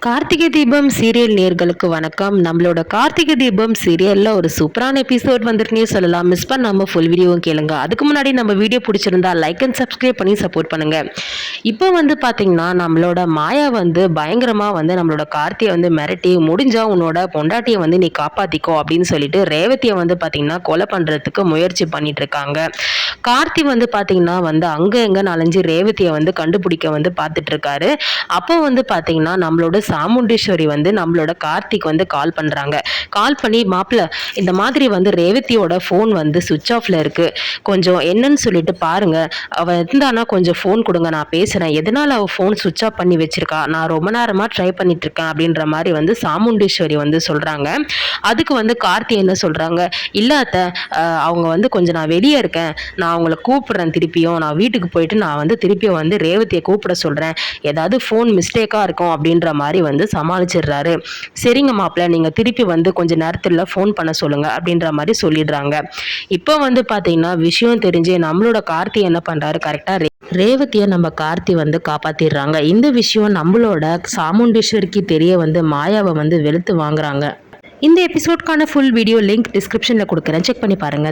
Karthigai Deepam serial நேர்களுக்கு வணக்கம். நம்மளோட கார்த்திகை தீபம் சீரியல்ல ஒரு சூப்பரான எபிசோட் வந்துருக்குன்னே சொல்லலாம். மிஸ் பண்ணாம ஃபுல் வீடியோவும் கேளுங்க. அதுக்கு முன்னாடி நம்ம வீடியோ பிடிச்சிருந்தா லைக் அண்ட் சப்ஸ்கிரைப் பண்ணி சப்போர்ட் பண்ணுங்க. இப்போ பாத்தீங்கன்னா நம்மளோட மாயா பயங்கரமா நம்மளோட கார்த்தியை மிரட்டி, முடிஞ்சா உன்னோட பொண்டாட்டியை நீ காப்பாத்திக்கோ அப்படின்னு சொல்லிட்டு ரேவதியை பாத்தீங்கன்னா கொலை பண்றதுக்கு முயற்சி பண்ணிட்டு இருக்காங்க. கார்த்தி பாத்தீங்கன்னா அங்க எங்க நாலஞ்சு ரேவதியை கண்டுபிடிக்க பார்த்துட்டு இருக்காரு. அப்போ பாத்தீங்கன்னா நம்மளோட சாமுண்டீஸ்வரி நம்மளோட கார்த்திக் கால் பண்றாங்க. கால் பண்ணி, மாப்பிள்ள இந்த மாதிரி ரேவதியோட ஃபோன் சுவிட்ச் ஆஃப்ல இருக்கு, கொஞ்சம் என்னன்னு சொல்லிட்டு பாருங்க, அவ இருந்தானா கொஞ்சம் ஃபோன் கொடுங்க, நான் பேசுறேன், எதனால அவ ஃபோன் சுவிட்ச் ஆஃப் பண்ணி வச்சிருக்கா, நான் ரொம்ப நேரமா ட்ரை பண்ணிட்டு இருக்கேன் அப்படின்ற மாதிரி சாமுண்டீஸ்வரி சொல்றாங்க. அதுக்கு கார்த்தி என்ன சொல்றாங்க, இல்ல அத்தை, அவங்க கொஞ்சம் நான் வெளியே இருக்கேன், நான் அவங்கள கூப்பிடுறேன், திருப்பியும் நான் வீட்டுக்கு போயிட்டு நான் திருப்பியும் ரேவதியை கூப்பிட சொல்றேன், ஏதாவது ஃபோன் மிஸ்டேக்கா இருக்கும் அப்படின்ற மாதிரி சமாளிச்சிடுறாரு. சரிங்க மாப்பிள்ள, நீங்க திருப்பி கொஞ்ச நேரத்துல ஃபோன் பண்ண சொல்லுங்க அப்படின்ற மாதிரி சொல்லிடுறாங்க. இப்போ பாத்தீங்கன்னா விஷயம் தெரிஞ்சு நம்மளோட கார்த்தி என்ன பண்றாரு, கரெக்டா ரேவதியை நம்ம கார்த்தி காப்பாத்திடுறாங்க. இந்த விஷயம் நம்மளோட சாமுண்டீஸ்வரிக்கு தெரிய மாயாவை வெளுத்து வாங்குறாங்க. இந்த எபிசோட்கான ஃபுல் வீடியோ லிங்க் டிஸ்கிரிப்ஷன்ல கொடுக்குறேன், செக் பண்ணி பாருங்க.